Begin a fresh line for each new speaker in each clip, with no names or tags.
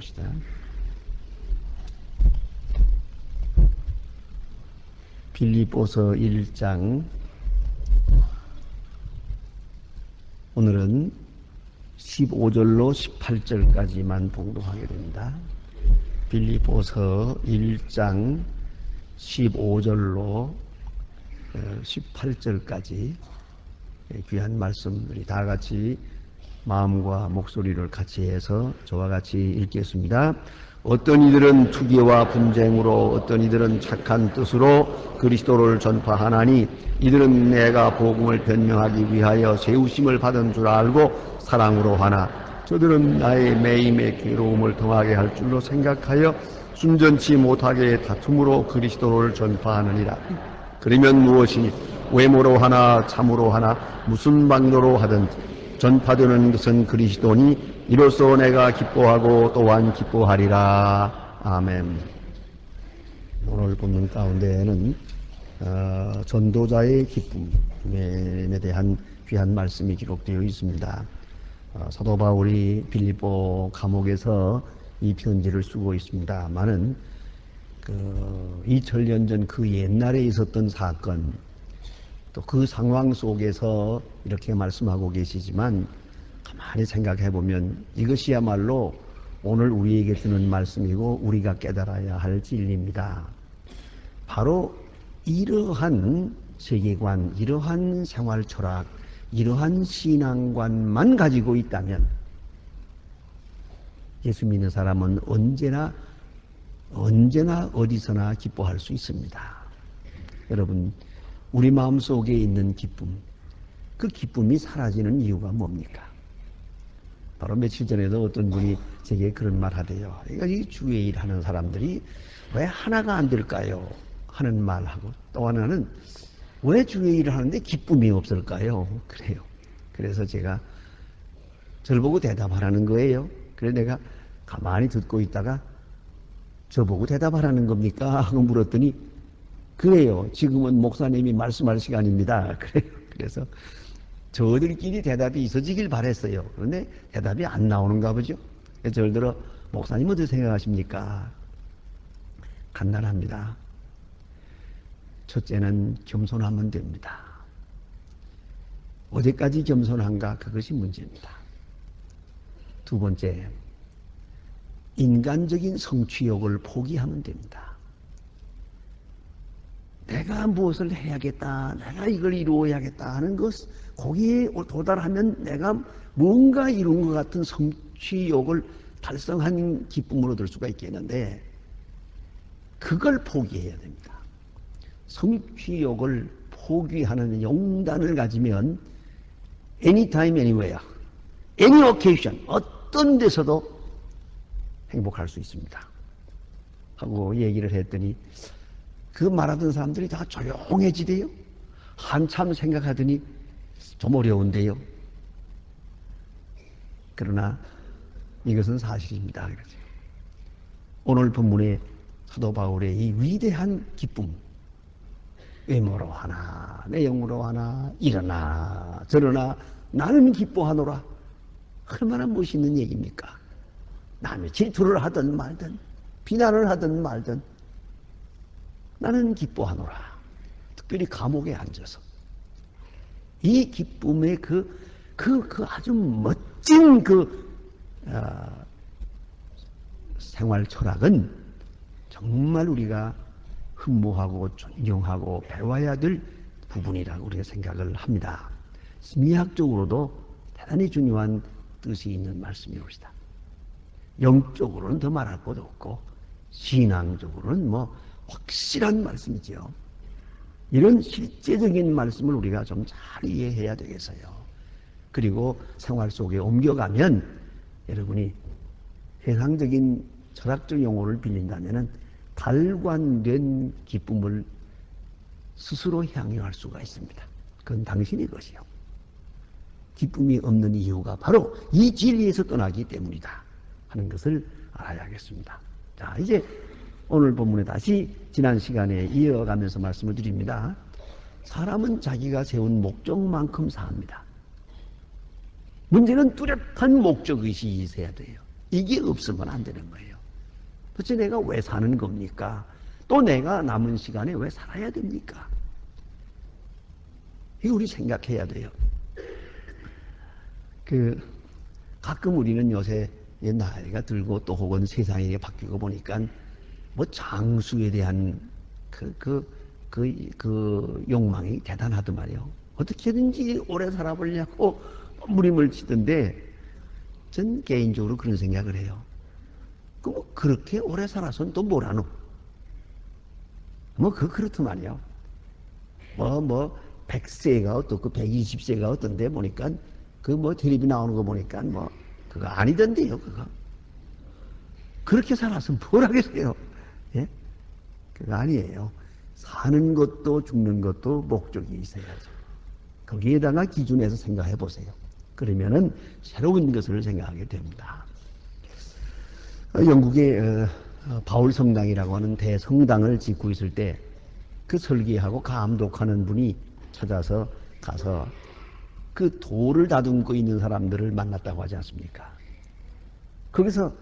봅시다. 빌립보서 1장. 오늘은 15절로 18절까지만 봉독하게 됩니다. 빌립보서 1장 15절로 18절까지 귀한 말씀들이 다 같이 마음과 목소리를 같이 해서 저와 같이 읽겠습니다. 어떤 이들은 투기와 분쟁으로, 어떤 이들은 착한 뜻으로 그리스도를 전파하나니, 이들은 내가 복음을 변명하기 위하여 세우심을 받은 줄 알고 사랑으로 하나, 저들은 나의 매임의 괴로움을 더하게 할 줄로 생각하여 순전치 못하게 다툼으로 그리스도를 전파하느니라. 그러면 무엇이니 외모로 하나 참으로 하나 무슨 방도로 하든 전파되는 것은 그리스도니, 이로써 내가 기뻐하고 또한 기뻐하리라. 아멘. 오늘 본문 가운데에는 전도자의 기쁨에 대한 귀한 말씀이 기록되어 있습니다. 사도 바울이 빌립보 감옥에서 이 편지를 쓰고 있습니다만은 2000년 전 그 옛날에 있었던 사건, 또 그 상황 속에서 이렇게 말씀하고 계시지만 가만히 생각해 보면 이것이야말로 오늘 우리에게 주는 말씀이고 우리가 깨달아야 할 진리입니다. 바로 이러한 세계관, 이러한 생활 철학, 이러한 신앙관만 가지고 있다면 예수 믿는 사람은 언제나 어디서나 기뻐할 수 있습니다. 여러분, 우리 마음속에 있는 기쁨, 그 기쁨이 사라지는 이유가 뭡니까? 바로 며칠 전에도 어떤 분이 제게 그런 말 하대요. 그러니까 이 주의 일 하는 사람들이 왜 하나가 안 될까요? 하는 말하고, 또 하나는 왜 주의 일을 하는데 기쁨이 없을까요? 그래요. 그래서 제가 저를 보고 대답하라는 거예요. 그래서 내가 가만히 듣고 있다가 저보고 대답하라는 겁니까? 하고 물었더니 그래요. 지금은 목사님이 말씀할 시간입니다. 그래요. 그래서 저들끼리 대답이 있어지길 바랬어요. 그런데 대답이 안 나오는가 보죠. 그래서 저를 들어 목사님 어떻게 생각하십니까? 간단합니다. 첫째는 겸손하면 됩니다. 어디까지 겸손한가? 그것이 문제입니다. 두 번째, 인간적인 성취욕을 포기하면 됩니다. 내가 무엇을 해야겠다, 내가 이걸 이루어야겠다 하는 것, 거기에 도달하면 내가 뭔가 이룬 것 같은 성취욕을 달성한 기쁨을 얻을 수가 있겠는데 그걸 포기해야 됩니다. 성취욕을 포기하는 용단을 가지면 anytime, anywhere, any occasion, 어떤 데서도 행복할 수 있습니다. 하고 얘기를 했더니 그 말하던 사람들이 다 조용해지대요. 한참 생각하더니 좀 어려운데요. 그러나 이것은 사실입니다. 그러죠. 오늘 본문의 사도 바울의 이 위대한 기쁨, 외모로 하나 내용으로 하나 이러나 저러나 나는 기뻐하노라. 얼마나 멋있는 얘기입니까? 남이 질투를 하든 말든 비난을 하든 말든 나는 기뻐하노라. 특별히 감옥에 앉아서 이 기쁨의 그 아주 멋진 생활 철학은 정말 우리가 흠모하고 존경하고 배워야 될 부분이라고 우리가 생각을 합니다. 심리학적으로도 대단히 중요한 뜻이 있는 말씀이옵니다. 영적으로는 더 말할 것도 없고 신앙적으로는 확실한 말씀이죠. 이런 실제적인 말씀을 우리가 좀 잘 이해해야 되겠어요. 그리고 생활 속에 옮겨가면 여러분이 세상적인 철학적 용어를 빌린다면 달관된 기쁨을 스스로 향유할 수가 있습니다. 그건 당신의 것이요. 기쁨이 없는 이유가 바로 이 진리에서 떠나기 때문이다 하는 것을 알아야겠습니다. 자, 이제 오늘 본문에 다시 지난 시간에 이어가면서 말씀을 드립니다. 사람은 자기가 세운 목적만큼 삽니다. 문제는 뚜렷한 목적의식이 있어야 돼요. 이게 없으면 안 되는 거예요. 도대체 내가 왜 사는 겁니까? 또 내가 남은 시간에 왜 살아야 됩니까? 이거 우리 생각해야 돼요. 가끔 우리는 요새 나이가 들고 또 혹은 세상이 바뀌고 보니까 뭐 장수에 대한 욕망이 대단하더만요. 어떻게든지 오래 살아보려고 무림을 치던데, 전 개인적으로 그런 생각을 해요. 뭐 그렇게 오래 살아서는 또 뭐라노? 그렇더만요. 100세가 어떻고 120세가 어떤데 보니까 텔레비 나오는 거 보니까 그거 아니던데요, 그거. 그렇게 살아서 뭘 하겠어요? 예? 그거 아니에요. 사는 것도 죽는 것도 목적이 있어야죠. 거기에다가 기준해서 생각해 보세요. 그러면은 새로운 것을 생각하게 됩니다. 영국의 바울 성당이라고 하는 대성당을 짓고 있을 때 그 설계하고 감독하는 분이 찾아서 가서 그 돌을 다듬고 있는 사람들을 만났다고 하지 않습니까? 거기서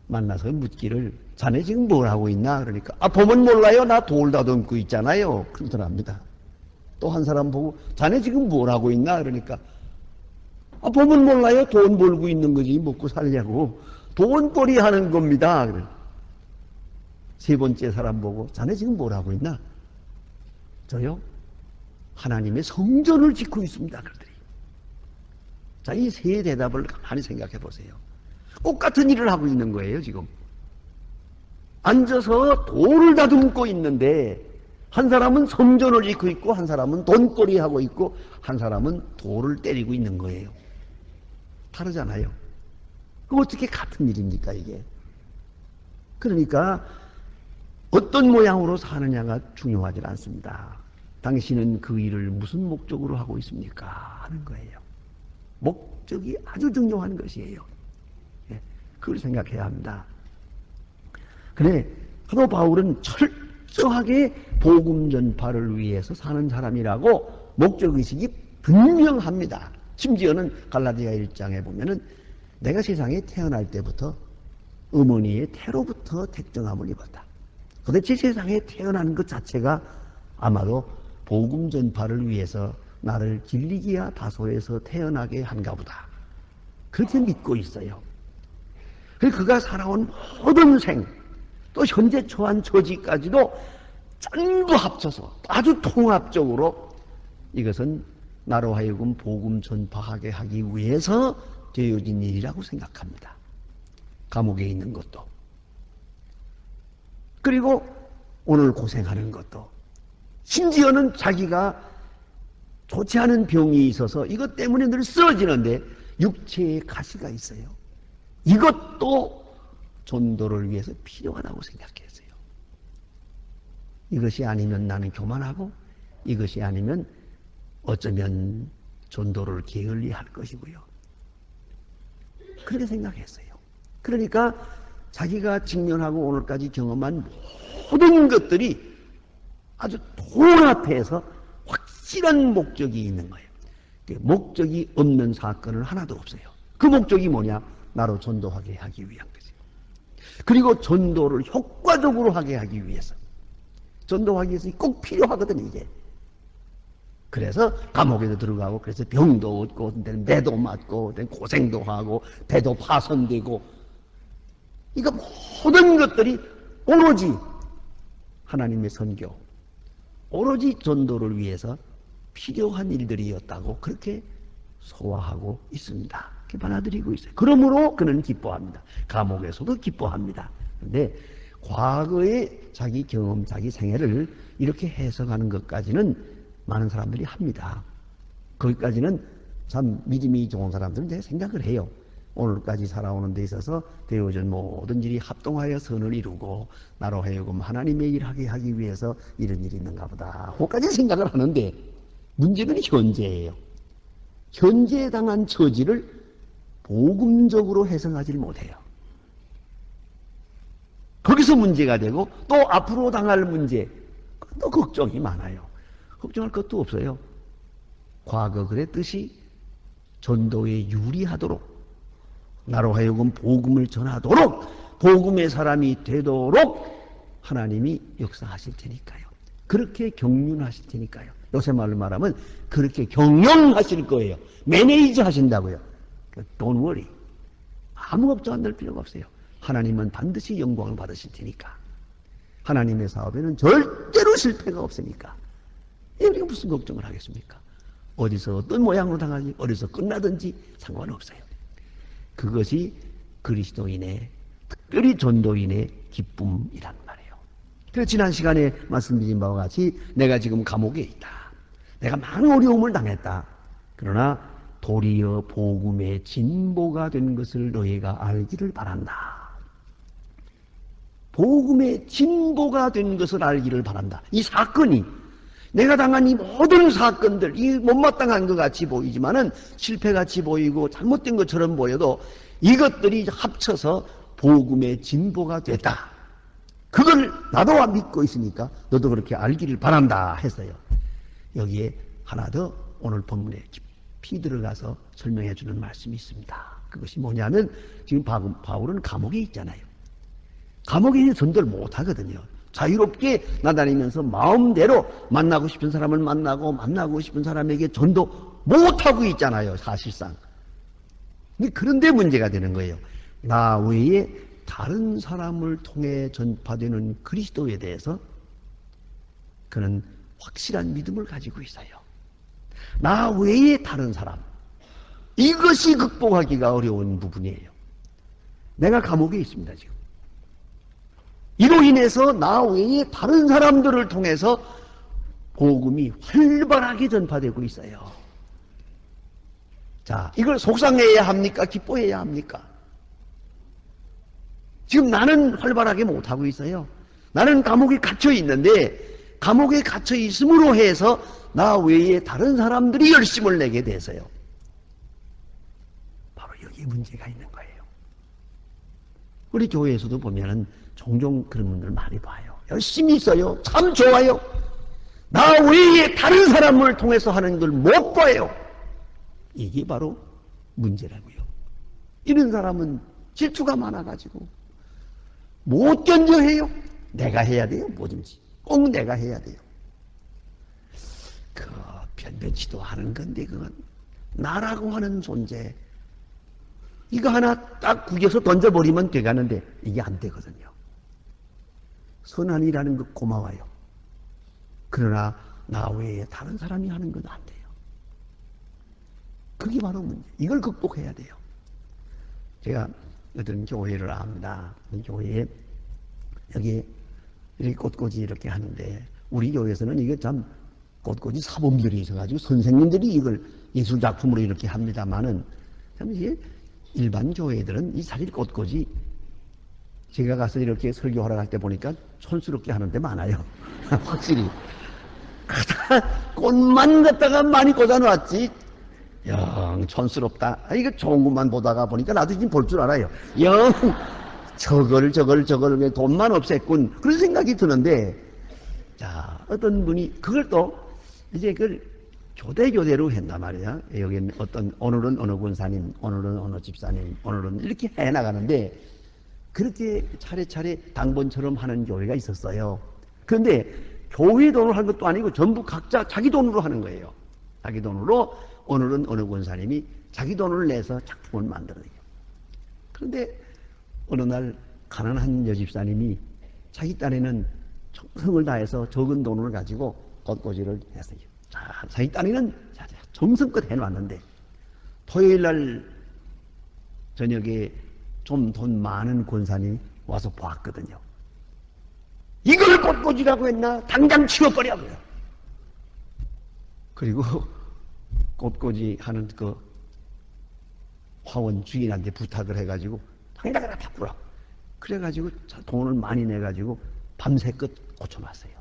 만나서 묻기를, 자네 지금 뭘 하고 있나? 그러니까, 보면 몰라요? 나 돌 다듬고 있잖아요. 그러더랍니다. 또 한 사람 보고, 자네 지금 뭘 하고 있나? 그러니까, 보면 몰라요? 돈 벌고 있는 거지, 먹고 살려고. 돈벌이 하는 겁니다. 그래. 세 번째 사람 보고, 자네 지금 뭘 하고 있나? 저요? 하나님의 성전을 짓고 있습니다. 그러더니. 자, 이 세 대답을 가만히 생각해 보세요. 똑같은 일을 하고 있는 거예요, 지금. 앉아서 돌을 다듬고 있는데, 한 사람은 성전을 짓고 있고, 한 사람은 돈벌이 하고 있고, 한 사람은 돌을 때리고 있는 거예요. 다르잖아요. 그럼 어떻게 같은 일입니까, 이게? 그러니까, 어떤 모양으로 사느냐가 중요하지 않습니다. 당신은 그 일을 무슨 목적으로 하고 있습니까? 하는 거예요. 목적이 아주 중요한 것이에요. 그걸 생각해야 합니다. 그래, 사도 바울은 철저하게 복음 전파를 위해서 사는 사람이라고 목적의식이 분명합니다. 심지어는 갈라디아 1장에 보면은 내가 세상에 태어날 때부터 어머니의 태로부터 택정함을 입었다. 도대체 세상에 태어난 것 자체가 아마도 복음 전파를 위해서 나를 길리기아 다소에서 태어나게 한가 보다. 그렇게 믿고 있어요. 그래서 그가 살아온 모든 생, 또 현재 처한 처지까지도 전부 합쳐서 아주 통합적으로 이것은 나로 하여금 복음 전파하게 하기 위해서 되어진 일이라고 생각합니다. 감옥에 있는 것도, 그리고 오늘 고생하는 것도, 심지어는 자기가 좋지 않은 병이 있어서 이것 때문에 늘 쓰러지는데 육체에 가시가 있어요. 이것도 전도를 위해서 필요하다고 생각했어요. 이것이 아니면 나는 교만하고, 이것이 아니면 어쩌면 전도를 게을리할 것이고요. 그렇게 생각했어요. 그러니까 자기가 직면하고 오늘까지 경험한 모든 것들이 아주 통합해서 확실한 목적이 있는 거예요. 목적이 없는 사건은 하나도 없어요. 그 목적이 뭐냐? 나로 전도하게 하기 위한 거지. 그리고 전도를 효과적으로 하게 하기 위해서. 전도하기 위해서 꼭 필요하거든요, 이게. 그래서 감옥에도 들어가고, 그래서 병도 얻고, 매도 맞고, 고생도 하고, 배도 파손되고, 이거 모든 것들이 오로지 하나님의 선교, 오로지 전도를 위해서 필요한 일들이었다고 그렇게 소화하고 있습니다. 그렇게 받아들이고 있어요. 그러므로 그는 기뻐합니다. 감옥에서도 기뻐합니다. 그런데 과거의 자기 경험, 자기 생애를 이렇게 해석하는 것까지는 많은 사람들이 합니다. 거기까지는 참 믿음이 좋은 사람들은 내 생각을 해요. 오늘까지 살아오는 데 있어서 되어진 모든 일이 합동하여 선을 이루고 나로 하여금 하나님의 일하게 하기 위해서 이런 일이 있는가 보다. 그것까지 생각을 하는데 문제는 현재예요. 현재에 당한 처지를 복음적으로 해석하지 못해요. 거기서 문제가 되고 또 앞으로 당할 문제, 또 걱정이 많아요. 걱정할 것도 없어요. 과거 그랬듯이 전도에 유리하도록 나로 하여금 복음을 전하도록 복음의 사람이 되도록 하나님이 역사하실 테니까요. 그렇게 경륜하실 테니까요. 요새 말로 말하면 그렇게 경영하실 거예요. 매니저 하신다고요. Don't worry. 아무 걱정 안 할 필요가 없어요. 하나님은 반드시 영광을 받으실 테니까. 하나님의 사업에는 절대로 실패가 없으니까. 우리가 무슨 걱정을 하겠습니까? 어디서 어떤 모양으로 당하지, 어디서 끝나든지 상관없어요. 그것이 그리스도인의, 특별히 전도인의 기쁨이란 말이에요. 그래서 지난 시간에 말씀드린 바와 같이 내가 지금 감옥에 있다. 내가 많은 어려움을 당했다. 그러나 도리어 복음의 진보가 된 것을 너희가 알기를 바란다. 복음의 진보가 된 것을 알기를 바란다. 이 사건이 내가 당한 이 모든 사건들, 이 못마땅한 것 같이 보이지만은 실패같이 보이고 잘못된 것처럼 보여도 이것들이 합쳐서 복음의 진보가 됐다. 그걸 나도 믿고 있으니까 너도 그렇게 알기를 바란다 했어요. 여기에 하나 더 오늘 본문에 깊이 들어가서 설명해 주는 말씀이 있습니다. 그것이 뭐냐면 지금 바울은 감옥에 있잖아요. 감옥에 있는 전도를 못하거든요. 자유롭게 나다니면서 마음대로 만나고 싶은 사람을 만나고 싶은 사람에게 전도 못하고 있잖아요. 사실상. 그런데 문제가 되는 거예요. 나 외에 다른 사람을 통해 전파되는 그리스도에 대해서 그는 확실한 믿음을 가지고 있어요. 나 외에 다른 사람. 이것이 극복하기가 어려운 부분이에요. 내가 감옥에 있습니다, 지금. 이로 인해서 나 외에 다른 사람들을 통해서 복음이 활발하게 전파되고 있어요. 자, 이걸 속상해야 합니까? 기뻐해야 합니까? 지금 나는 활발하게 못하고 있어요. 나는 감옥에 갇혀 있는데 감옥에 갇혀 있음으로 해서 나 외에 다른 사람들이 열심을 내게 돼서요. 바로 여기에 문제가 있는 거예요. 우리 교회에서도 보면은 종종 그런 분들 많이 봐요. 열심히 있어요. 참 좋아요. 나 외에 다른 사람을 통해서 하는 걸 못 봐요. 이게 바로 문제라고요. 이런 사람은 질투가 많아가지고 못 견뎌해요. 내가 해야 돼요. 뭐든지. 꼭 내가 해야 돼요. 변변치도 하는 건데 그건 나라고 하는 존재. 이거 하나 딱 구겨서 던져버리면 돼가는데 이게 안 되거든요. 선한이라는 거 고마워요. 그러나 나 외에 다른 사람이 하는 건 안 돼요. 그게 바로 문제. 이걸 극복해야 돼요. 제가 어떤 교회를 압니다. 교회에 여기 이렇게 꽃꽂이 이렇게 하는데 우리 교회에서는 이게 참 꽃꽂이 사범들이 있어가지고 선생님들이 이걸 예술작품으로 이렇게 합니다만은 참 이게 일반 교회들은 이 사실 꽃꽂이 제가 가서 이렇게 설교하러 갈 때 보니까 촌스럽게 하는데 많아요. 확실히. 꽃만 갖다가 많이 꽂아놓았지. 영 촌스럽다. 이거 좋은 것만 보다가 보니까 나도 지금 볼 줄 알아요. 영 저걸 돈만 없앴군. 그런 생각이 드는데, 자, 어떤 분이 그걸 또 이제 그걸 교대로 한단 말이야. 여기는 오늘은 어느 군사님, 오늘은 어느 집사님, 오늘은 이렇게 해 나가는데, 그렇게 차례차례 당번처럼 하는 교회가 있었어요. 그런데 교회 돈으로 하는 것도 아니고 전부 각자 자기 돈으로 하는 거예요. 자기 돈으로 오늘은 어느 권사님이 자기 돈을 내서 작품을 만들어요. 그런데 어느 날 가난한 여집사님이 자기 딴에는 정성을 다해서 적은 돈을 가지고 꽃꽂이를 했어요. 자, 자기 딴에는 정성껏 해놨는데 토요일 날 저녁에 좀 돈 많은 권사님이 와서 보았거든요. 이걸 꽃꽂이라고 했나? 당장 치워버려고요. 그리고 꽃꽂이 하는 그 화원 주인한테 부탁을 해가지고 당장 하나 바꾸라. 그래가지고 돈을 많이 내가지고 밤새껏 고쳐놨어요.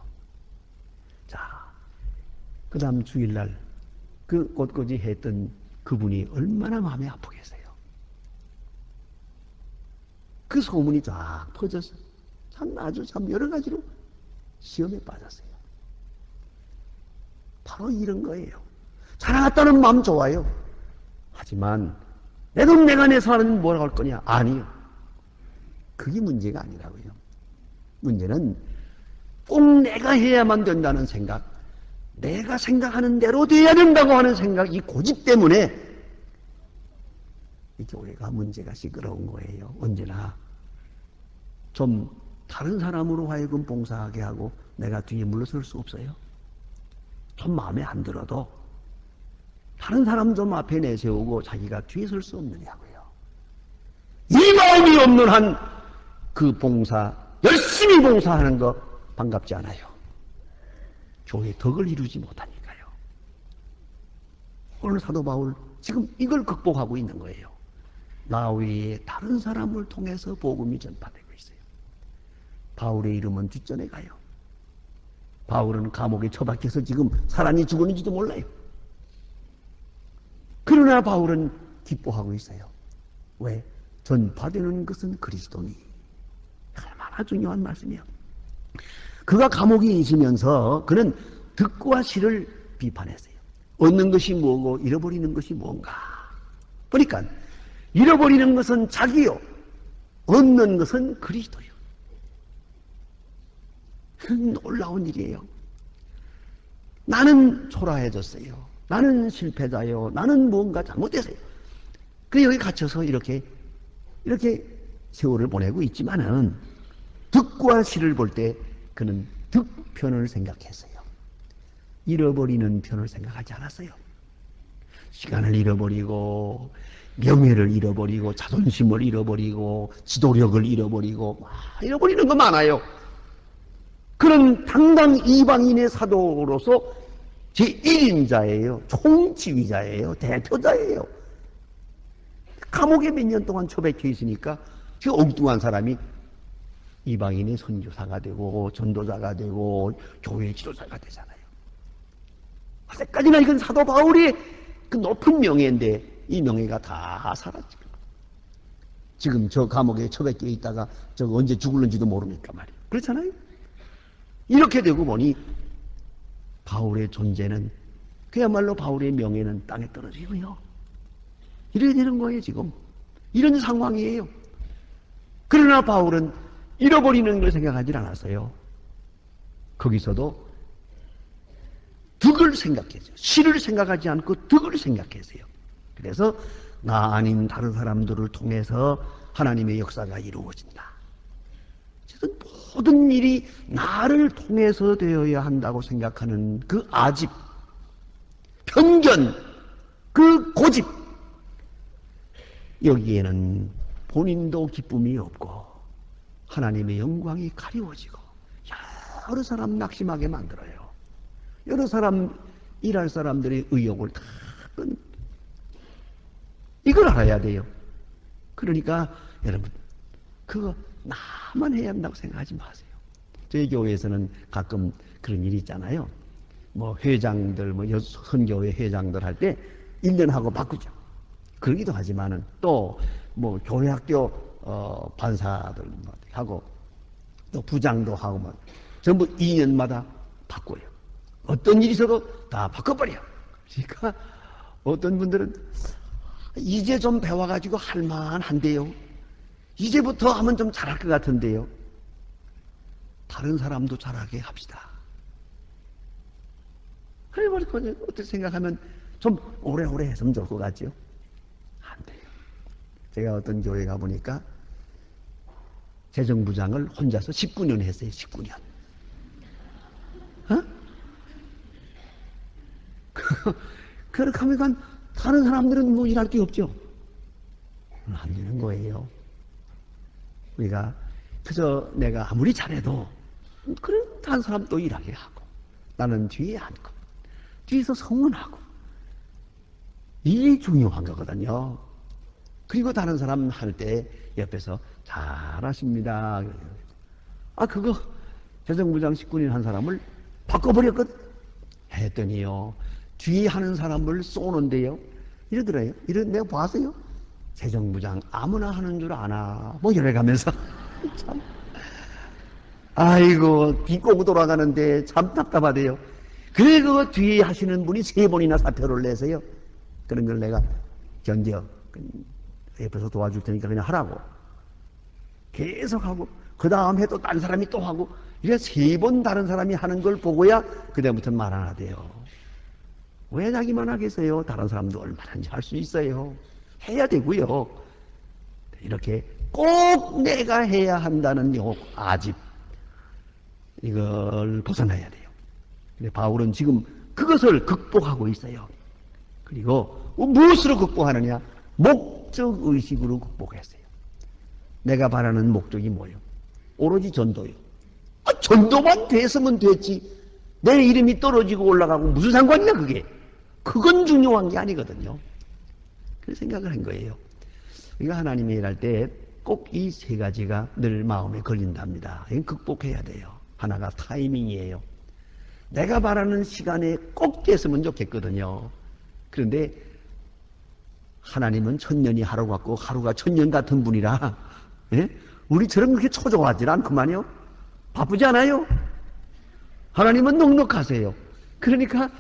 자, 그 다음 주일날 그 꽃꽂이 했던 그분이 얼마나 마음이 아프겠어요. 그 소문이 쫙 퍼져서 아주 여러 가지로 시험에 빠졌어요. 바로 이런 거예요. 사랑했다는 마음 좋아요. 하지만 내 돈 내가 내서 하는 뭐라고 할 거냐? 아니요. 그게 문제가 아니라고요. 문제는 꼭 내가 해야만 된다는 생각, 내가 생각하는 대로 돼야 된다고 하는 생각, 이 고집 때문에 이 교회가 문제가 시끄러운 거예요. 언제나 좀 다른 사람으로 하여금 봉사하게 하고 내가 뒤에 물러설 수 없어요. 좀 마음에 안 들어도 다른 사람 좀 앞에 내세우고 자기가 뒤에 설 수 없느냐고요. 이 마음이 없는 한 그 봉사, 열심히 봉사하는 거 반갑지 않아요. 교회의 덕을 이루지 못하니까요. 오늘 사도 바울 지금 이걸 극복하고 있는 거예요. 나 외에 다른 사람을 통해서 복음이 전파되고 있어요. 바울의 이름은 뒷전에 가요. 바울은 감옥에 처박혀서 지금 살았니 죽었는지도 몰라요. 그러나 바울은 기뻐하고 있어요. 왜? 전파되는 것은 그리스도니. 얼마나 중요한 말씀이에요. 그가 감옥에 있으면서 그는 득과 실을 비판했어요. 얻는 것이 뭐고 잃어버리는 것이 뭔가. 보니까 잃어버리는 것은 자기요, 얻는 것은 그리스도요. 놀라운 일이에요. 나는 초라해졌어요. 나는 실패자요. 나는 뭔가 잘못됐어요. 그 여기 갇혀서 이렇게 세월을 보내고 있지만은 득과 실을 볼 때 그는 득편을 생각했어요. 잃어버리는 편을 생각하지 않았어요. 시간을 잃어버리고 명예를 잃어버리고 자존심을 잃어버리고 지도력을 잃어버리고 잃어버리는 거 많아요. 그는 당당 이방인의 사도로서 제1인자예요. 총지휘자예요. 대표자예요. 감옥에 몇 년 동안 처박혀 있으니까 저 엉뚱한 사람이 이방인의 선교사가 되고 전도자가 되고 교회 지도자가 되잖아요. 아직까지나 이건 사도 바울의 그 높은 명예인데 이 명예가 다 사라지고 지금 저 감옥에 처박혀 있다가 저 언제 죽을는지도 모르니까 말이에요. 그렇잖아요. 이렇게 되고 보니 바울의 존재는 그야말로 바울의 명예는 땅에 떨어지고요. 이래야 되는 거예요. 지금 이런 상황이에요. 그러나 바울은 잃어버리는 걸 생각하지 않았어요. 거기서도 득을 생각했어요. 실을 생각하지 않고 득을 생각했어요. 그래서 나 아닌 다른 사람들을 통해서 하나님의 역사가 이루어진다. 모든 일이 나를 통해서 되어야 한다고 생각하는 그 아집, 편견, 그 고집, 여기에는 본인도 기쁨이 없고 하나님의 영광이 가리워지고 여러 사람 낙심하게 만들어요. 여러 사람, 일할 사람들의 의욕을 다 끈. 이걸 알아야 돼요. 그러니까 여러분, 그거 나만 해야 한다고 생각하지 마세요. 저희 교회에서는 가끔 그런 일이 있잖아요. 뭐 회장들, 뭐 선교회 회장들 할 때 1년 하고 바꾸죠. 그러기도 하지만은 또 뭐 교회학교 반사들 하고 또 부장도 하고 뭐 전부 2년마다 바꿔요. 어떤 일이 있어도 다 바꿔버려. 그러니까 어떤 분들은 이제 좀 배워가지고 할만한데요. 이제부터 하면 좀 잘할 것 같은데요. 다른 사람도 잘하게 합시다. 그래, 어떻게 생각하면 좀 오래오래 했으면 좋을 것 같죠? 안 돼요. 제가 어떤 교회 가보니까 재정부장을 혼자서 19년 했어요. 19년. 어? 그렇게 하면 다른 사람들은 뭐 일할 게 없죠. 안 되는 거예요. 우리가 그저 내가 아무리 잘해도 그래 다른 사람 또 일하게 하고 나는 뒤에 앉고 뒤에서 성원하고 이게 중요한 거거든요. 그리고 다른 사람 할 때 옆에서 잘하십니다. 그거 재정부장 19년 한 사람을 바꿔버렸거든. 했더니요 뒤에 하는 사람을 쏘는데요 이러더래요. 내가 봤어요. 재정부장 아무나 하는 줄 아나 뭐 이래가면서 참 아이고 뒷고고 돌아가는데 참 답답하대요. 그래 그 뒤에 하시는 분이 3번이나 사표를 내세요. 그런 걸 내가 견뎌 옆에서 도와줄 테니까 그냥 하라고. 계속 하고, 그 다음 해 또 다른 사람이 또 하고, 이래 3번 다른 사람이 하는 걸 보고야 그다음부터는 말 안 하대요. 왜 자기만 하겠어요? 다른 사람도 얼마든지 할 수 있어요. 해야 되고요. 이렇게 꼭 내가 해야 한다는 요 아집, 이걸 벗어나야 돼요. 근데 바울은 지금 그것을 극복하고 있어요. 그리고 무엇으로 극복하느냐? 목적의식으로 극복했어요. 내가 바라는 목적이 뭐예요? 오로지 전도요. 전도만 됐으면 됐지. 내 이름이 떨어지고 올라가고 무슨 상관이야 그게. 그건 중요한 게 아니거든요. 그런 생각을 한 거예요. 우리가 하나님의 일할 때 꼭 이 3가지가 늘 마음에 걸린답니다. 이건 극복해야 돼요. 하나가 타이밍이에요. 내가 바라는 시간에 꼭 됐으면 좋겠거든요. 그런데 하나님은 1000년이 하루 같고 하루가 1000년 같은 분이라, 예? 우리처럼 그렇게 초조하지 않구만요. 바쁘지 않아요? 하나님은 넉넉하세요. 그러니까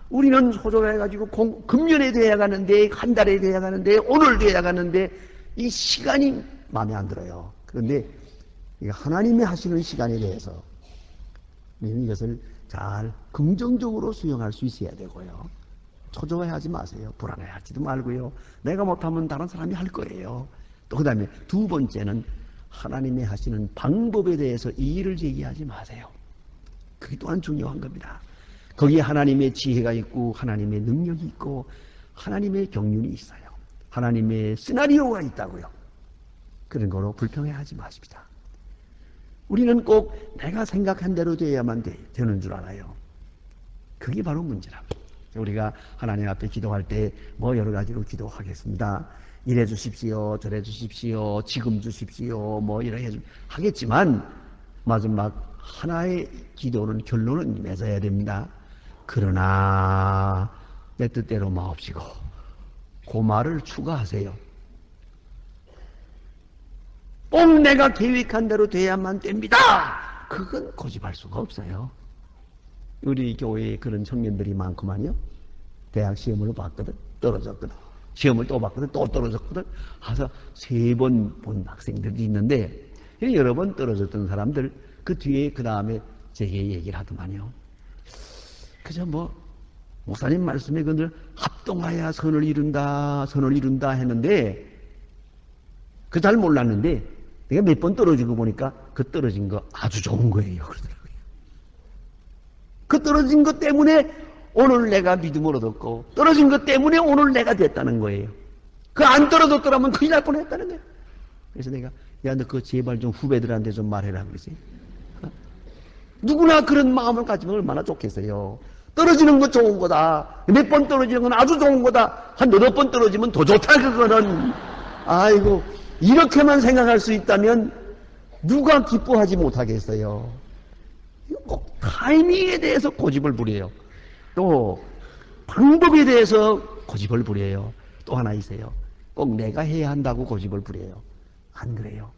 우리는 초조해가지고 금년에 돼야 가는데, 한 달에 돼야 가는데, 오늘 돼야 가는데, 이 시간이 마음에 안 들어요. 그런데 하나님이 하시는 시간에 대해서 이것을 잘 긍정적으로 수용할 수 있어야 되고요. 초조해하지 마세요. 불안해하지도 말고요. 내가 못하면 다른 사람이 할 거예요. 또 그 다음에 2번째는 하나님이 하시는 방법에 대해서 이의를 제기하지 마세요. 그게 또한 중요한 겁니다. 거기에 하나님의 지혜가 있고 하나님의 능력이 있고 하나님의 경륜이 있어요. 하나님의 시나리오가 있다고요. 그런 거로 불평해하지 마십시다. 우리는 꼭 내가 생각한 대로 돼야만 되는 줄 알아요. 그게 바로 문제라고. 우리가 하나님 앞에 기도할 때 뭐 여러 가지로 기도하겠습니다. 이래 주십시오, 저래 주십시오, 지금 주십시오, 뭐 이렇게 하겠지만 마지막 하나의 기도는 결론은 맺어야 됩니다. 그러나 내 뜻대로 마옵시고 그 말을 추가하세요. 꼭 내가 계획한 대로 돼야만 됩니다. 그건 고집할 수가 없어요. 우리 교회에 그런 청년들이 많구만요. 대학 시험을 봤거든, 떨어졌거든. 시험을 또 봤거든, 또 떨어졌거든. 하서 3번 본 학생들이 있는데, 여러 번 떨어졌던 사람들, 그 뒤에 그 다음에 제게 얘기를 하더만요. 그저 목사님 말씀에 그들 합동하여 선을 이룬다 했는데, 그 잘 몰랐는데, 내가 몇 번 떨어지고 보니까 그 떨어진 거 아주 좋은 거예요. 그러더라고요. 그 떨어진 것 때문에 오늘 내가 믿음을 얻었고, 떨어진 것 때문에 오늘 내가 됐다는 거예요. 그 안 떨어졌더라면 큰일 날 뻔 했다는 거예요. 그래서 내가, 야, 너 그거 제발 좀 후배들한테 좀 말해라. 그러지. 누구나 그런 마음을 가지면 얼마나 좋겠어요. 떨어지는 건 좋은 거다. 몇 번 떨어지는 건 아주 좋은 거다. 한 8번 떨어지면 더 좋다, 그거는. 아이고, 이렇게만 생각할 수 있다면 누가 기뻐하지 못하겠어요. 꼭 타이밍에 대해서 고집을 부려요. 또 방법에 대해서 고집을 부려요. 또 하나 있어요. 꼭 내가 해야 한다고 고집을 부려요. 안 그래요.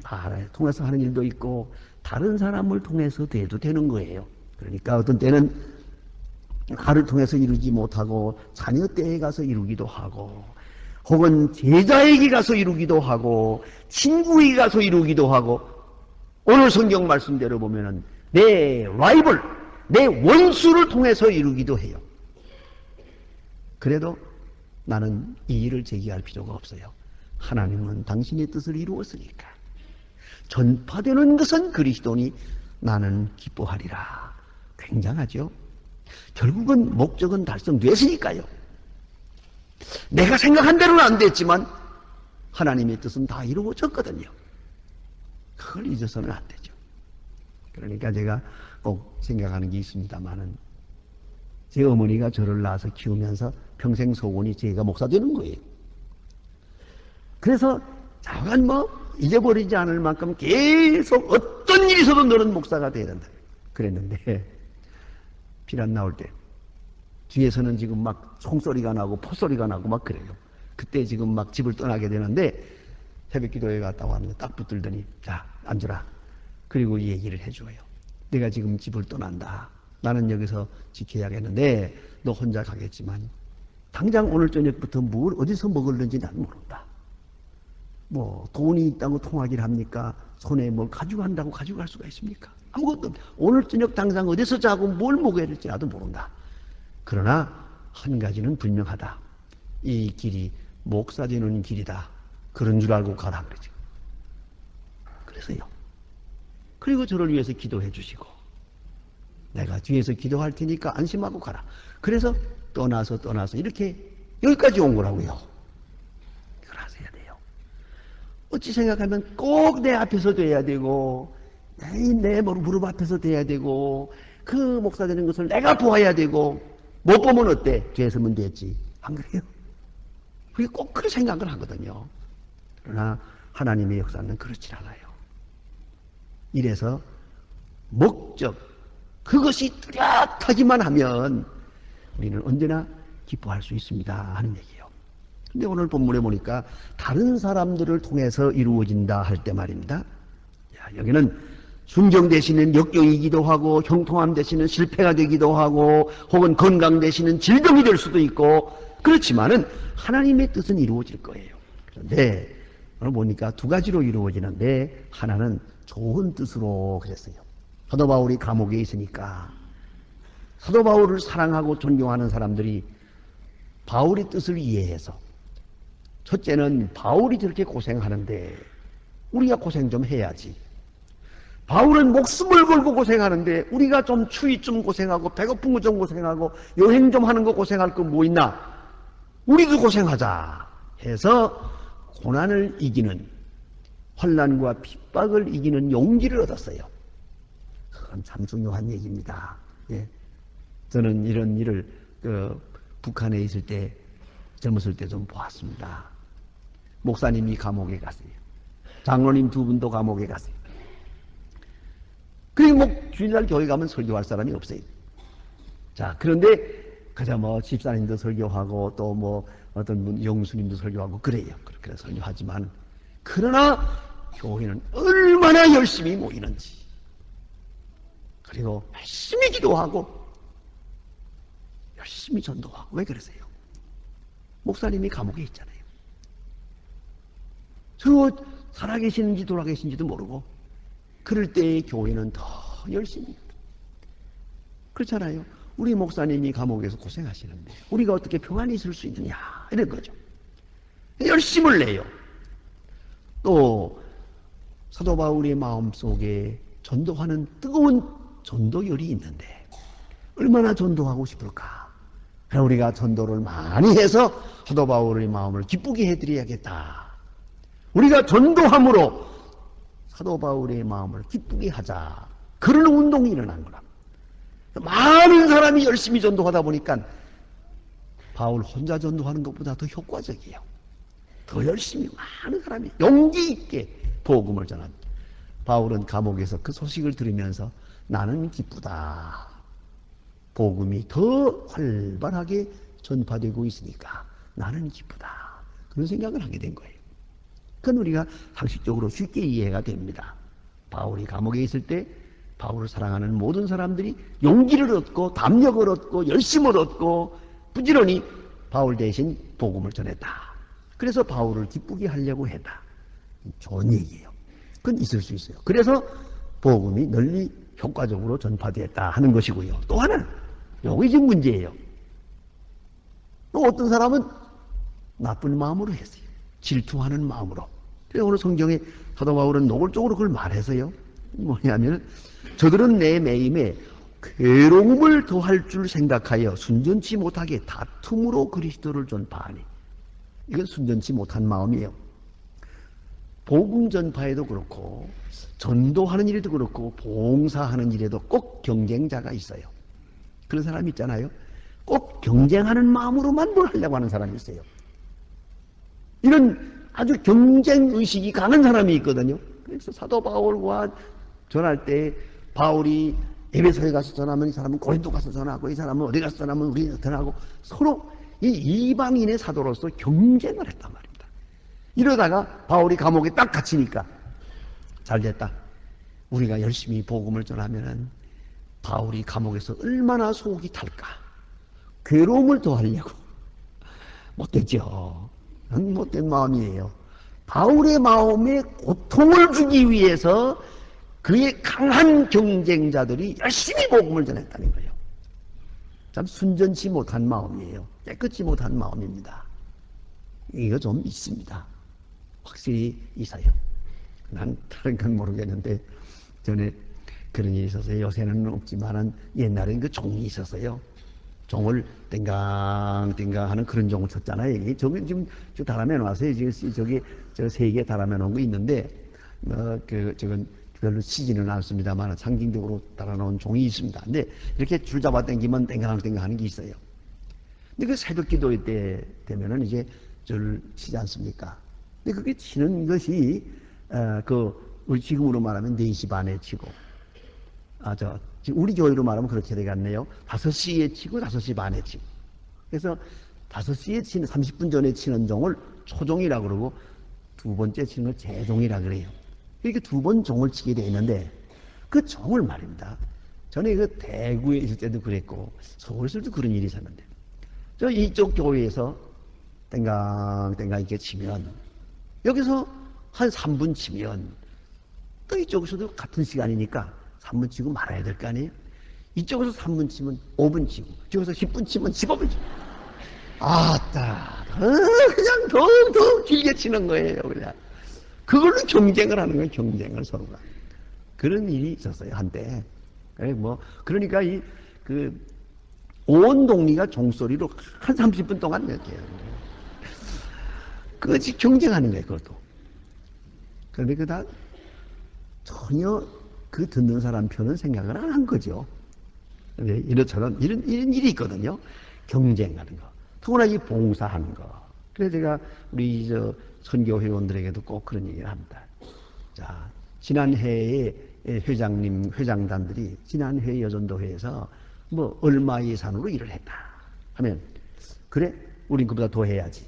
나를 통해서 하는 일도 있고 다른 사람을 통해서 돼도 되는 거예요. 그러니까 어떤 때는 나를 통해서 이루지 못하고 자녀 때에 가서 이루기도 하고, 혹은 제자에게 가서 이루기도 하고, 친구에게 가서 이루기도 하고, 오늘 성경 말씀대로 보면은 내 라이벌, 내 원수를 통해서 이루기도 해요. 그래도 나는 이 일을 제기할 필요가 없어요. 하나님은 당신의 뜻을 이루었으니까. 전파되는 것은 그리스도니 나는 기뻐하리라. 굉장하죠? 결국은 목적은 달성됐으니까요. 내가 생각한 대로는 안 됐지만 하나님의 뜻은 다 이루어졌거든요. 그걸 잊어서는 안 되죠. 그러니까 제가 꼭 생각하는 게 있습니다만은, 제 어머니가 저를 낳아서 키우면서 평생 소원이 제가 목사 되는 거예요. 그래서 자관 잊어버리지 않을 만큼 계속 어떤 일이 있어도 너는 목사가 돼야 된다 그랬는데, 비란 나올 때 뒤에서는 지금 막 총소리가 나고 포소리가 나고 막 그래요. 그때 지금 막 집을 떠나게 되는데 새벽 기도회 갔다 왔는데 딱 붙들더니, 자, 앉으라. 그리고 이 얘기를 해줘요. 내가 지금 집을 떠난다. 나는 여기서 지켜야겠는데 너 혼자 가겠지만 당장 오늘 저녁부터 뭘 어디서 먹을는지 난 모른다. 뭐 돈이 있다고 통하기를 합니까? 손에 뭘 가지고 간다고 가지고 갈 수가 있습니까? 아무것도 없다. 오늘 저녁 당장 어디서 자고 뭘 먹어야 될지 나도 모른다. 그러나 한 가지는 분명하다. 이 길이 목사 되는 길이다. 그런 줄 알고 가라 그러죠. 그래서요. 그리고 저를 위해서 기도해 주시고 내가 뒤에서 기도할 테니까 안심하고 가라. 그래서 떠나서 이렇게 여기까지 온 거라고요. 이걸 하셔야 돼요. 어찌 생각하면 꼭 내 앞에서 돼야 되고 내 무릎 앞에서 돼야 되고 그 목사 되는 것을 내가 보아야 되고 못 보면 어때? 뒤에 서면 됐지. 안 그래요? 그게 꼭 그렇게 생각을 하거든요. 그러나 하나님의 역사는 그렇지 않아요. 이래서 목적 그것이 뚜렷하기만 하면 우리는 언제나 기뻐할 수 있습니다 하는 얘기예요. 근데 오늘 본문에 보니까 다른 사람들을 통해서 이루어진다 할 때 말입니다. 여기는 순경 대신은 역경이기도 하고 형통함 대신은 실패가 되기도 하고 혹은 건강 대신은 질병이 될 수도 있고 그렇지만은 하나님의 뜻은 이루어질 거예요. 그런데 오늘 보니까 두 가지로 이루어지는데 하나는 좋은 뜻으로 그랬어요. 사도 바울이 감옥에 있으니까 사도 바울을 사랑하고 존경하는 사람들이 바울의 뜻을 이해해서 첫째는 바울이 저렇게 고생하는데 우리가 고생 좀 해야지. 바울은 목숨을 걸고 고생하는데 우리가 좀 추위 좀 고생하고 배고픈 거 좀 고생하고 여행 좀 하는 거 고생할 거 뭐 있나? 우리도 고생하자 해서 고난을 이기는 환난과 핍박을 이기는 용기를 얻었어요. 그건 참 중요한 얘기입니다. 예. 저는 이런 일을 북한에 있을 때 젊었을 때 좀 보았습니다. 목사님이 감옥에 갔어요. 장로님 두 분도 감옥에 갔어요. 그리고 주일날 교회 가면 설교할 사람이 없어요. 자, 그런데 그저 뭐 집사님도 설교하고 또 뭐 어떤 분 영수님도 설교하고 그래요. 그렇게 설교하지만 그러나 교회는 얼마나 열심히 모이는지 그리고 열심히 기도하고 열심히 전도하고 왜 그러세요? 목사님이 감옥에 있잖아요. 저 살아계시는지 돌아계신지도 모르고 그럴 때 교회는 더 열심히 그렇잖아요. 우리 목사님이 감옥에서 고생하시는데 우리가 어떻게 평안히 있을 수 있느냐 이런 거죠. 열심을 내요. 또 사도 바울의 마음속에 전도하는 뜨거운 전도열이 있는데 얼마나 전도하고 싶을까. 우리가 전도를 많이 해서 사도 바울의 마음을 기쁘게 해드려야겠다. 우리가 전도함으로 사도 바울의 마음을 기쁘게 하자. 그런 운동이 일어난 거라. 많은 사람이 열심히 전도하다 보니까 바울 혼자 전도하는 것보다 더 효과적이에요. 더 열심히 많은 사람이 용기 있게 복음을 전합니다. 바울은 감옥에서 그 소식을 들으면서 나는 기쁘다. 복음이 더 활발하게 전파되고 있으니까 나는 기쁘다. 그런 생각을 하게 된 거예요. 그건 우리가 상식적으로 쉽게 이해가 됩니다. 바울이 감옥에 있을 때 바울을 사랑하는 모든 사람들이 용기를 얻고 담력을 얻고 열심을 얻고 부지런히 바울 대신 복음을 전했다. 그래서 바울을 기쁘게 하려고 했다. 좋은 얘기예요. 그건 있을 수 있어요. 그래서 복음이 널리 효과적으로 전파되었다 하는 것이고요. 또 하나는 여기 지금 문제예요. 또 어떤 사람은 나쁜 마음으로 했어요. 질투하는 마음으로. 그래서 오늘 성경에 사도 바울은 노골적으로 그걸 말해서요. 뭐냐면 저들은 내 매임에 괴로움을 더할 줄 생각하여 순전치 못하게 다툼으로 그리스도를 전파하니. 이건 순전치 못한 마음이에요. 복음 전파에도 그렇고 전도하는 일에도 그렇고 봉사하는 일에도 꼭 경쟁자가 있어요. 그런 사람이 있잖아요. 꼭 경쟁하는 마음으로만 뭘 하려고 하는 사람이 있어요. 이런 아주 경쟁의식이 강한 사람이 있거든요. 그래서 사도 바울과 전할 때 바울이 에베소에 가서 전하면 이 사람은 고린도 가서 전하고 이 사람은 어디 가서 전하면 우리 전하고 서로 이 이방인의 사도로서 경쟁을 했단 말입니다. 이러다가 바울이 감옥에 딱 갇히니까 잘됐다. 우리가 열심히 복음을 전하면은 바울이 감옥에서 얼마나 속이 탈까. 괴로움을 더하려고 못됐죠. 못된 마음이에요. 바울의 마음에 고통을 주기 위해서 그의 강한 경쟁자들이 열심히 복음을 전했다는 거예요. 참 순전치 못한 마음이에요. 깨끗이 못한 마음입니다. 이거 좀 있습니다. 확실히 있어요. 난 다른 건 모르겠는데 전에 그런 일이 있었어요. 요새는 없지만은 옛날에는 그 종이 있었어요. 종을 땡강땡강 하는 그런 종을 쳤잖아요. 이게 저기 지금 저 달아내 놨어요. 저기 저 세 개 달아내 놓은 거 있는데 저건 별로 치지는 않습니다만 상징적으로 달아놓은 종이 있습니다. 근데 이렇게 줄 잡아 당기면 땡강땡강 하는 게 있어요. 근데 그 새벽 기도회 때 되면은 이제 줄 치지 않습니까? 근데 그게 치는 것이 우리 지금으로 말하면 4시 반에 치고 우리 교회로 말하면 그렇게 되겠네요. 5시에 치고 5시 반에 치고. 그래서 5시에 치는 30분 전에 치는 종을 초종이라고 그러고 두 번째 치는 걸 재종이라고 그래요. 이렇게 두 번 종을 치게 돼 있는데 그 종을 말입니다. 전에 그 대구에 있을 때도 그랬고 서울에서도 그런 일이 있었는데 저 이쪽 교회에서 땡강땡강 이렇게 치면 여기서 한 3분 치면 또 이쪽에서도 같은 시간이니까 3분 치고 말아야 될 거 아니에요? 이쪽에서 3분 치면 5분 치고 이쪽에서 10분 치면 15분 치고 아따 그냥 더 길게 치는 거예요. 그냥 그걸로 경쟁을 하는 거예요. 경쟁을 서로가. 그런 일이 있었어요 한때. 그러니까 온 동리가 종소리로 한 30분 동안 이렇게 그것이 경쟁하는 거예요. 그것도. 그런데 그다 전혀 그 듣는 사람 편은 생각을 안 한 거죠. 이런 일이 있거든요. 경쟁하는 거. 더구나 이 봉사하는 거. 그래서 제가 우리 선교 회원들에게도 꼭 그런 얘기를 합니다. 자, 지난 해에 회장단들이 지난 해 여전도회에서 얼마 예산으로 일을 했다 하면 그래? 우린 그보다 더 해야지.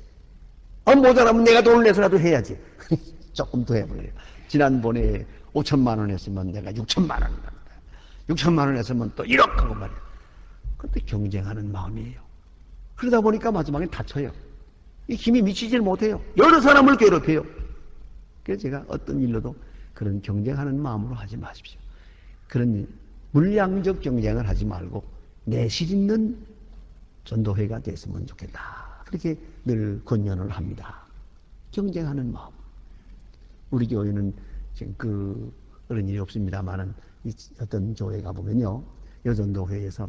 모자라면 내가 돈을 내서라도 해야지. 조금 더 해버려요. 지난번에 5천만 원 했으면 내가 6천만 원 합니다. 6천만 원 했으면 또 1억 하고 말이에요. 그런데 경쟁하는 마음이에요. 그러다 보니까 마지막에 다쳐요. 이 힘이 미치질 못해요. 여러 사람을 괴롭혀요. 그래서 제가 어떤 일로도 그런 경쟁하는 마음으로 하지 마십시오. 그런 물량적 경쟁을 하지 말고 내실 있는 전도회가 됐으면 좋겠다. 그렇게 늘 권면을 합니다. 경쟁하는 마음. 우리 교회는 지금 그런 일이 없습니다만은 어떤 교회 가보면요. 여전도회에서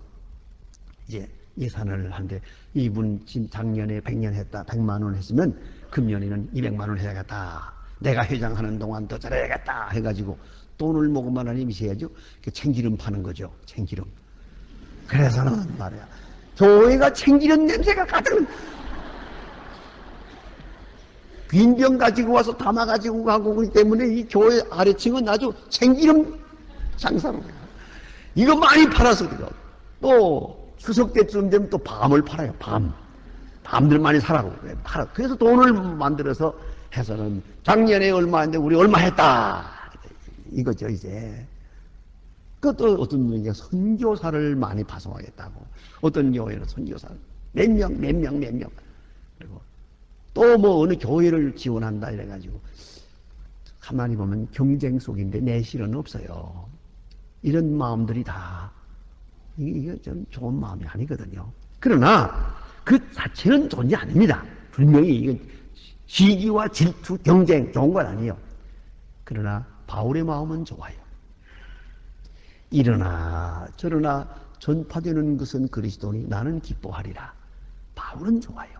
이제 예산을 하는데 이분 작년에 100년 했다. 100만 원 했으면 금년에는 200만 원 해야겠다. 내가 회장하는 동안 더 잘해야겠다 해가지고 돈을 모금만 하니 미셔야죠. 참기름 파는 거죠. 참기름. 그래서는 말이야. 교회가 참기름 냄새가 가득 빈병 가지고 와서 담아가지고 가고 그렇기 때문에 이 교회 아래층은 아주 참기름 장사로 해요. 이거 많이 팔아서 그래요. 또 추석 때쯤 되면 또 밤을 팔아요. 밤들 많이 사라고. 그래서 돈을 만들어서 해서는 작년에 얼마인데 우리 얼마 했다. 이거죠, 이제. 그것도 어떤 분이 선교사를 많이 파송하겠다고. 어떤 교회는 선교사를 몇 명. 그리고 또 어느 교회를 지원한다 이래가지고. 가만히 보면 경쟁 속인데 내실은 없어요. 이런 마음들이 다 이게 좀 좋은 마음이 아니거든요. 그러나 그 자체는 존재 아닙니다. 분명히 이건 시기와 질투, 경쟁 좋은 건 아니에요. 그러나 바울의 마음은 좋아요. 이러나 저러나 전파되는 것은 그리스도니 나는 기뻐하리라. 바울은 좋아요.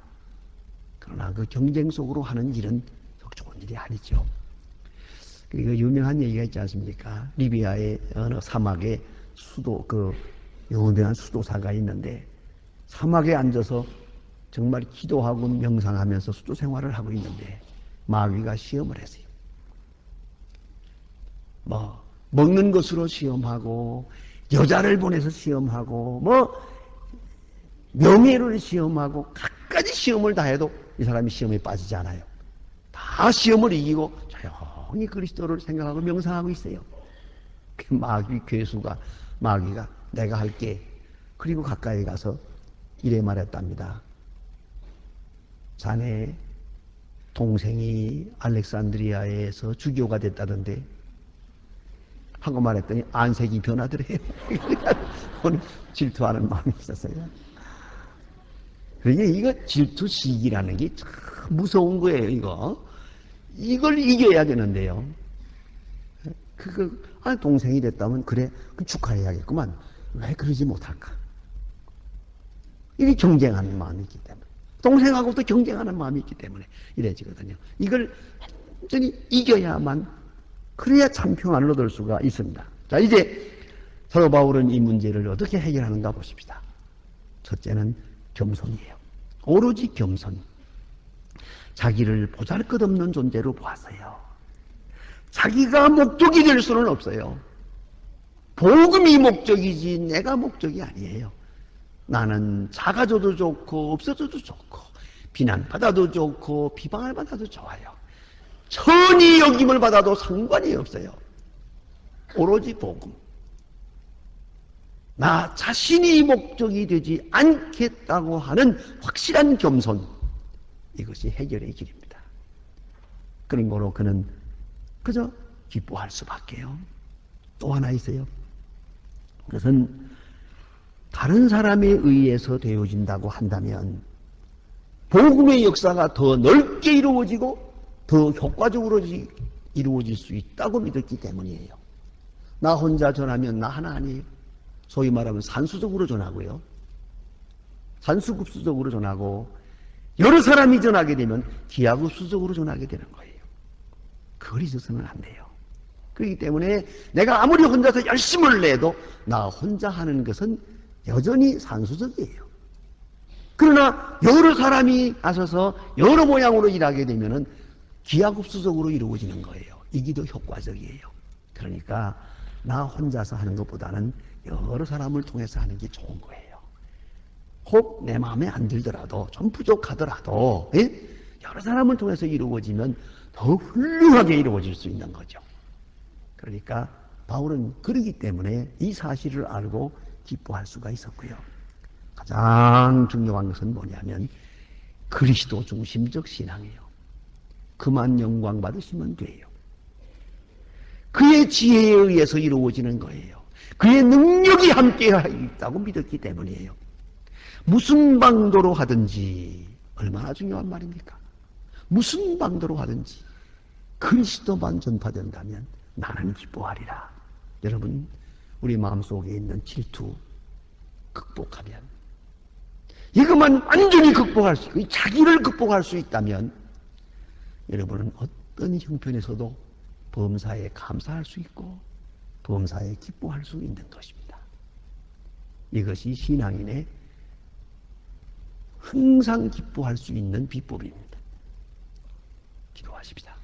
그러나 그 경쟁 속으로 하는 일은 좋은 일이 아니죠. 그리고 유명한 얘기가 있지 않습니까? 리비아의 어느 사막에 유명한 수도사가 있는데 사막에 앉아서 정말 기도하고 명상하면서 수도 생활을 하고 있는데 마귀가 시험을 했어요. 먹는 것으로 시험하고 여자를 보내서 시험하고 명예를 시험하고 갖가지 시험을 다 해도 이 사람이 시험에 빠지지 않아요. 다 시험을 이기고 조용히 그리스도를 생각하고 명상하고 있어요. 그 마귀가 내가 할게. 그리고 가까이 가서 이래 말했답니다. 자네 동생이 알렉산드리아에서 주교가 됐다던데 하고 말했더니 안색이 변하더래요. 오늘 질투하는 마음이 있었어요. 그러니까 이거 질투식이라는 게 참 무서운 거예요. 이걸 이겨야 되는데요. 동생이 됐다면 그래 축하해야겠구만. 왜 그러지 못할까? 이게 경쟁하는 마음이 있기 때문에, 동생하고도 경쟁하는 마음이 있기 때문에 이래지거든요. 이걸 완전히 이겨야만, 그래야 참 평안을 얻을 수가 있습니다. 자, 이제 사도 바울은 이 문제를 어떻게 해결하는가 보십시다. 첫째는 겸손이에요. 오로지 겸손. 자기를 보잘것없는 존재로 보았어요. 자기가 목적이 될 수는 없어요. 복음이 목적이지 내가 목적이 아니에요. 나는 작아져도 좋고 없어져도 좋고 비난받아도 좋고 비방을 받아도 좋아요. 천히 여김을 받아도 상관이 없어요. 오로지 복음. 나 자신이 목적이 되지 않겠다고 하는 확실한 겸손. 이것이 해결의 길입니다. 그런 거로 그는 그저 기뻐할 수밖에요. 또 하나 있어요. 그것은 다른 사람에 의해서 되어진다고 한다면 복음의 역사가 더 넓게 이루어지고 더 효과적으로 이루어질 수 있다고 믿었기 때문이에요. 나 혼자 전하면 나 하나 아니에요. 소위 말하면 산수적으로 전하고요. 산수급수적으로 전하고 여러 사람이 전하게 되면 기하급수적으로 전하게 되는 거예요. 그걸 잊어서는 안 돼요. 그렇기 때문에 내가 아무리 혼자서 열심을 내도 나 혼자 하는 것은 여전히 산수적이에요. 그러나 여러 사람이 나서서 여러 모양으로 일하게 되면은 기하급수적으로 이루어지는 거예요. 이게 더 효과적이에요. 그러니까 나 혼자서 하는 것보다는 여러 사람을 통해서 하는 게 좋은 거예요. 혹 내 마음에 안 들더라도 좀 부족하더라도 여러 사람을 통해서 이루어지면 더 훌륭하게 이루어질 수 있는 거죠. 그러니까 바울은 그러기 때문에 이 사실을 알고 기뻐할 수가 있었고요. 가장 중요한 것은 뭐냐면 그리스도 중심적 신앙이에요. 그만 영광 받으시면 돼요. 그의 지혜에 의해서 이루어지는 거예요. 그의 능력이 함께 있다고 믿었기 때문이에요. 무슨 방도로 하든지, 얼마나 중요한 말입니까? 무슨 방도로 하든지 그리스도만 전파된다면 나는 기뻐하리라. 여러분, 우리 마음속에 있는 질투 극복하면, 이것만 완전히 극복할 수 있고 자기를 극복할 수 있다면 여러분은 어떤 형편에서도 범사에 감사할 수 있고 범사에 기뻐할 수 있는 것입니다. 이것이 신앙인의 항상 기뻐할 수 있는 비법입니다. 기도하십시다.